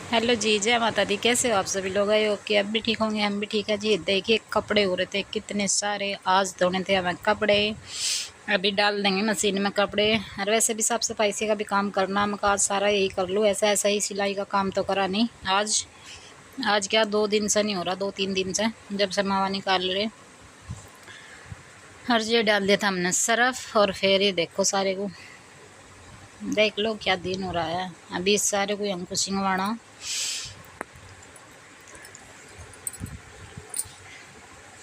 Hello जी, जय माता दी। कैसे हो आप सभी लोग? आए हो कि अब भी ठीक होंगे, हम भी ठीक है जी। देखिए कपड़े हो रहे थे कितने सारे, आज धोने थे हमें कपड़े, अभी डाल देंगे मशीन में कपड़े। और वैसे भी साफ सफाई से का भी काम करना, हम आज सारा यही कर लूँ। ऐसा ऐसा ही सिलाई का काम तो करा नहीं आज। आज क्या 2 दिन से नहीं हो रहा, 2-3 दिन से जब से मावा निकाल रहे। हर ये डाल दिया था हमने सरफ, और फिर ये देखो सारे को देख लो क्या दिन हो रहा है। अभी इस सारे को हमको सिंगवाना,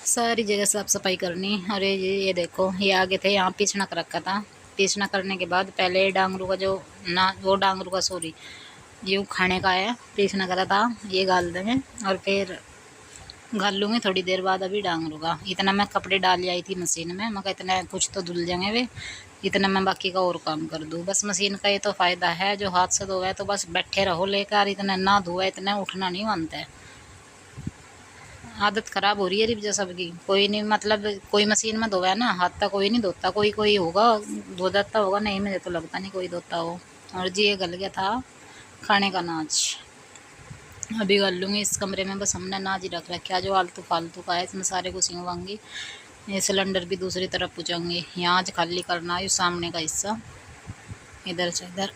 सारी जगह साफ सफाई करनी। और ये देखो, ये आगे थे, यहाँ पीछना कर रखा था। पीछना करने के बाद पहले डांगरू का जो ना, वो डांगरू का सॉरी, ये खाने का है, पीछना करा था, ये गाल देंगे। और फिर गाल लूँगी थोड़ी देर बाद। अभी डांगरू का इतना मैं कपड़े डाल आई थी मशीन में, मैं इतना कुछ तो धुल जाएंगे वे, इतना मैं बाकी का और काम कर दूँ बस। मशीन का ये तो फ़ायदा है, जो हाथ से धोया तो बस बैठे रहो लेकर, इतना ना धोआ इतना उठना नहीं मानता है। आदत ख़राब हो रही है रिब्जा सबकी। कोई नहीं, मतलब कोई मशीन में धोया ना, हाथ तक कोई नहीं धोता। कोई कोई होगा धो जाता होगा, नहीं मुझे तो लगता नहीं कोई धोता हो। और जी ये गल गया था खाने का नाच, अभी गल लूँगी इस कमरे में। बस हमने नाच ही रख रखा जो आलतू फालतू का है, इसमें सारे को सिंगवाऊंगी। ये सिलेंडर भी दूसरी तरफ पूछूँगी, यहाँ आज खाली करना है सामने का हिस्सा, इधर से इधर।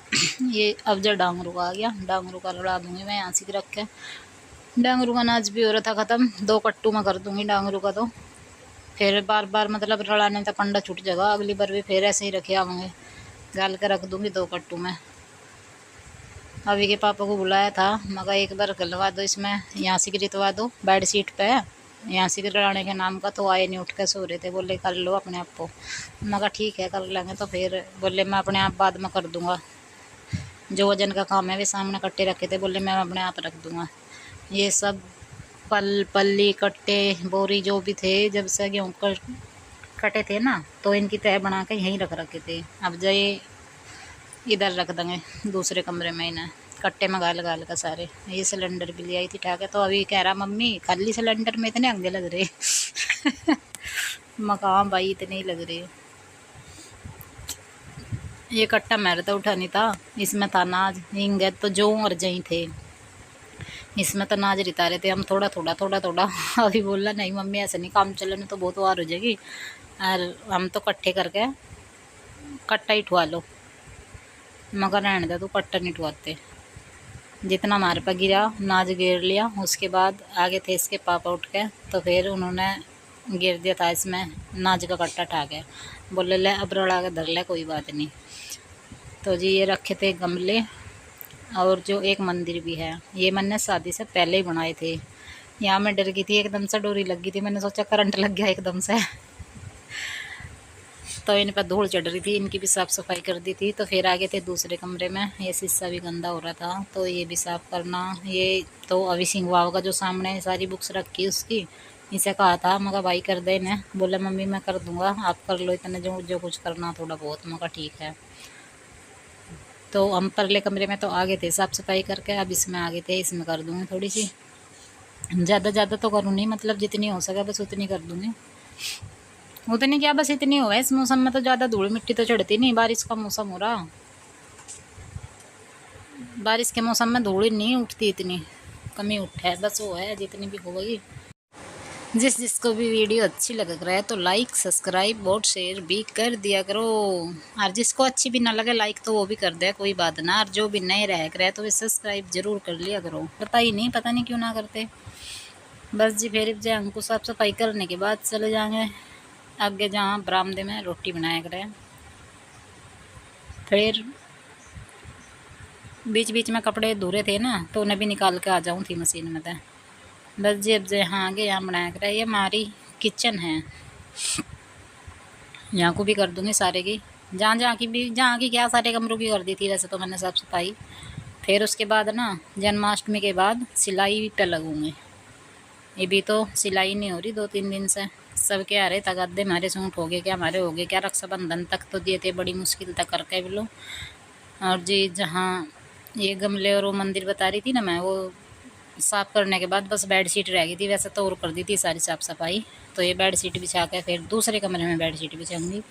ये अब जब डांगरू का आ गया, डांगरू का लड़ा दूँगी मैं यहाँ से रख के। डांगरू का नाच भी हो रहा था ख़त्म, 2 कट्टू में कर दूँगी डांगरू का। तो फिर बार बार मतलब रड़ाने तक पंडा छूट जाएगा, अगली बार भी फिर ऐसे ही रखे आवेंगे, गाल के रख दूँगी 2 कट्टू में। अभी के पापा को बुलाया था, मगर एक बार गलवा दो इसमें, यहाँ से गिरवा दो बेड शीट पे, यहाँ से लड़ाने के नाम का। तो आए नहीं, उठ के सो रहे थे, बोले कर लो अपने आप को। मगर ठीक है कर लेंगे। तो फिर बोले मैं अपने आप बाद में कर दूँगा, जो वजन का काम है वे सामने कट्टे रखे थे, बोले मैं अपने आप रख दूँगा। ये सब पल्ली कट्टे बोरी जो भी थे, जब से गेहूँ कटे थे ना, तो इनकी तह बना के यहीं रख रखे थे। अब जाए इधर रख देंगे दूसरे कमरे में, इन्हें कट्टे में गाल गाल का सारे। ये सिलेंडर भी ले आई थी ठाके, तो अभी कह रहा मम्मी खाली सिलेंडर में इतने अंगे लग रहे। मकान भाई इतने ही लग रहे। ये कट्टा मेरे तो उठा नहीं था, इसमें था नाज हिंगे तो जो और जही थे, इसमें तो नाज रिता रहे थे हम, थोड़ा थोड़ा थोड़ा थोड़ा। अभी बोला नहीं मम्मी ऐसे नहीं काम चलने तो बहुत वार हो जाएगी, और हम तो कट्ठे करके कट्टा ही ठुआ लो। मगर रहने दे, तू कट्टा नहीं ठुआते। जितना हमारे पर गिरा नाज गिर लिया, उसके बाद आगे थे इसके पापा उठ के, तो फिर उन्होंने गिर दिया था इसमें नाज का कट्टा ठा के, बोले ले अब रड़ा के धर ले कोई बात नहीं। तो जी ये रखे थे गमले, और जो एक मंदिर भी है, ये मैंने शादी से पहले ही बनाए थे। यहाँ मैं डर गई थी, एकदम से डोरी लग गई थी, मैंने सोचा करंट लग गया एकदम से। तो इन पर धूल चढ़ रही थी, इनकी भी साफ़ सफाई कर दी थी। तो फिर आगे थे दूसरे कमरे में, ये शीशा भी गंदा हो रहा था, तो ये भी साफ़ करना। ये तो अभी सिंगवाव का जो सामने सारी बुक्स रखी उसकी, इसे कहा था मगर भाई कर दे ने, बोला मम्मी मैं कर दूँगा, आप कर लो इतने जो जो कुछ करना थोड़ा बहुत। मगर ठीक है। तो हम परले कमरे में तो आगे थे साफ़ सफाई करके, अब इसमें आगे थे, इसमें कर दूँगी थोड़ी सी। ज़्यादा तो करूँ नहीं, मतलब जितनी हो सके बस उतनी कर दूँगी। उतनी क्या, बस इतनी हो है। इस मौसम में तो ज़्यादा धूल मिट्टी तो चढ़ती नहीं, बारिश का मौसम हो रहा, बारिश के मौसम में धूल नहीं उठती, इतनी कमी उठे बस, वो है जितनी भी होगी। जिसको भी वीडियो अच्छी लग रहा है तो लाइक सब्सक्राइब और शेयर भी कर दिया करो, और जिसको अच्छी भी ना लगे लाइक तो वो भी कर दे, कोई बात ना। और जो भी नए रह रहे तो वे सब्सक्राइब जरूर कर लिया करो। पता ही नहीं, पता नहीं क्यों ना करते। बस जी फिर जो हमको साफ सफाई करने के बाद चले जाएंगे आगे, जहाँ बरामदे में रोटी बनाया करें। फिर बीच बीच में कपड़े धुरे थे ना, तो उन्हें भी निकाल के आ जाऊँ थी मशीन में। तो बस जी अब जो यहाँ आगे यहाँ बनाया करें, ये हमारी किचन है, यहाँ को भी कर दूँगी सारे की, जहाँ जहाँ की भी, जहाँ की क्या सारे कमरों की कर दी थी वैसे तो मैंने साफ सफाई। फिर उसके बाद ना जन्माष्टमी के बाद सिलाई पे लगूँगी। ये भी तो सिलाई नहीं हो रही 2-3 दिन से, सब क्या आ रहे तगादे हमारे सूट हो गए, क्या हमारे हो गए क्या, रक्षाबंधन तक तो दिए थे बड़ी मुश्किल तक करके बोलो। और जी जहाँ ये गमले और वो मंदिर बता रही थी ना मैं, वो साफ़ करने के बाद बस बेड शीट रह गई थी, वैसे तो और कर दी थी सारी साफ़ सफाई। तो ये बेड शीट बिछा के फिर दूसरे कमरे में बेड शीट बिछाऊँगी।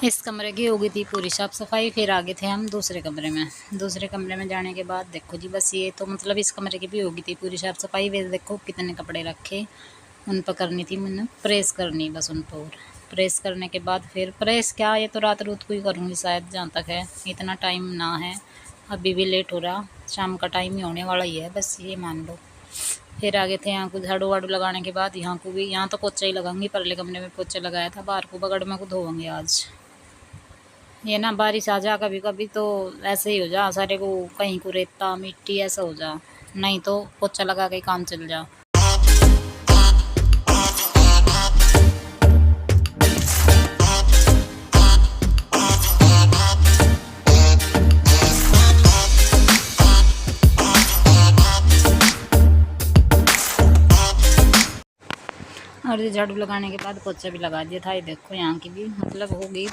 इस कमरे की हो गई थी पूरी साफ़ सफाई। फिर आगे थे हम दूसरे कमरे में। दूसरे कमरे में जाने के बाद देखो जी, बस ये तो मतलब इस कमरे की भी हो गई थी पूरी साफ़ सफाई। वे देखो कितने कपड़े रखे, उन पर करनी थी मैंने प्रेस करनी, बस उन पर। प्रेस करने के बाद फिर प्रेस क्या, ये तो रात रूत को ही करूँगी शायद, जहाँ तक है। इतना टाइम ना है, अभी भी लेट हो रहा, शाम का टाइम ही होने वाला ही है, बस ये मान लो। फिर आगे थे यहाँ को झाड़ू वाड़ू लगाने के बाद यहाँ को भी, यहाँ तो पोचा ही लगाऊंगी, परले कमरे में पोचा लगाया था, बाहर को बगड़ में को धोऊंगी आज। ये ना बारिश आ जा कभी कभी तो ऐसे ही हो जा, सारे को कहीं को रेता मिट्टी ऐसा हो जा, नहीं तो पोचा लगा के काम चल जा। और ये झाड़ू लगाने के बाद पोछा भी लगा दिया था। ये देखो यहाँ की भी मतलब हो गई,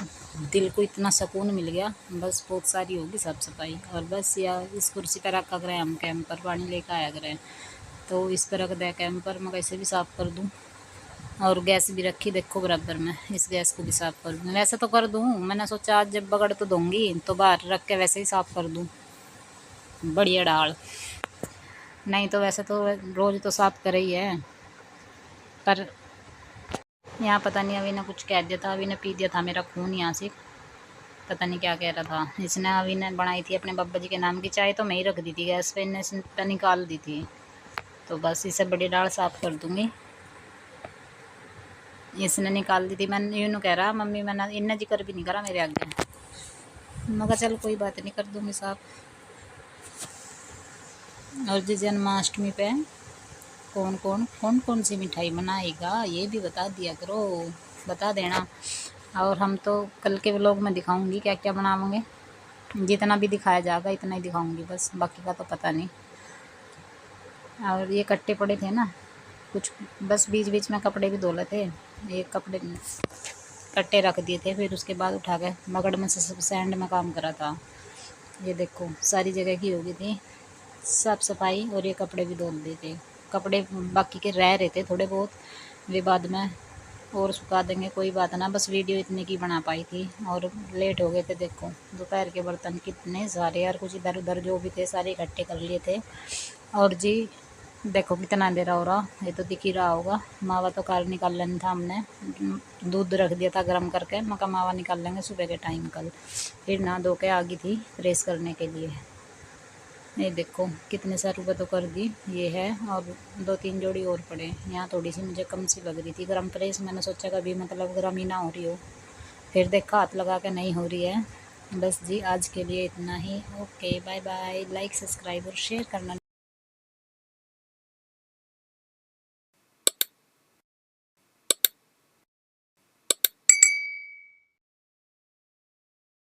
दिल को इतना सुकून मिल गया। बस बहुत सारी होगी साफ सफाई। और बस या इस कुर्सी पर रखा करें हम, कैंपर पानी लेकर आया करें, तो इस पर रख दे कैंपर, मैं कैसे भी साफ़ कर दूँ। और गैस भी रखी देखो बराबर में, इस गैस को भी साफ़ कर दूँ। वैसे तो कर दूँ, मैंने सोचा आज जब बगड़ तो दूँगी तो बाहर रख के वैसे ही साफ़ कर दूँ बढ़िया डाल। नहीं तो वैसे तो रोज़ तो साफ़ करे ही है, पर यहाँ पता नहीं अभी ने कुछ कह दिया था, अभी ने पी दिया था मेरा खून यहाँ से, पता नहीं क्या कह रहा था। इसने अभी ने बनाई थी अपने बाबा जी के नाम की चाय, तो मैं ही रख दी थी गैस पे, इन्हें निकाल दी थी। तो बस इसे बड़ी दाल साफ़ कर दूँगी। इसने निकाल दी थी, मैंने यूँ कह रहा मम्मी मैंने इन्हें जिक्र भी नहीं करा मेरे आगे। मगर चल कोई बात नहीं, कर दूँगी साफ़। और जिस जन्माष्टमी पे कौन कौन सी मिठाई बनाएगा ये भी बता दिया करो, बता देना। और हम तो कल के व्लॉग में दिखाऊंगी क्या क्या बनाओगे, जितना भी दिखाया जाएगा इतना ही दिखाऊंगी बस, बाकी का तो पता नहीं। और ये कट्टे पड़े थे ना कुछ, बस बीच बीच में कपड़े भी धो लेते, ये कपड़े कट्टे रख दिए थे, फिर उसके बाद उठा के मगड़ में से सब सैंड में काम करा था। ये देखो सारी जगह की हो गई थी साफ सफाई, और ये कपड़े भी धो दिए थे। कपड़े बाकी के रह रहे थे थोड़े बहुत, वे बाद में और सुखा देंगे, कोई बात ना। बस वीडियो इतने की बना पाई थी और लेट हो गए थे। देखो दोपहर के बर्तन कितने सारे यार, कुछ इधर उधर जो भी थे सारे इकट्ठे कर लिए थे। और जी देखो कितना अंधेरा हो रहा, ये तो दिख ही रहा होगा। मावा तो कार निकाल लेना था हमने, दूध रख दिया था गर्म करके, मका मावा निकाल लेंगे सुबह के टाइम कल। फिर ना धो के आ गई थी प्रेस करने के लिए। ये देखो कितने सारे रुपये तो कर दी ये है, और 2-3 जोड़ी और पड़े। यहाँ थोड़ी सी मुझे कम सी लग रही थी गरम प्रेस, मैंने सोचा कभी मतलब गरम ही ना हो रही हो, फिर देखा हाथ लगा के नहीं हो रही है। बस जी आज के लिए इतना ही। Okay bye bye, like subscribe और शेयर करना।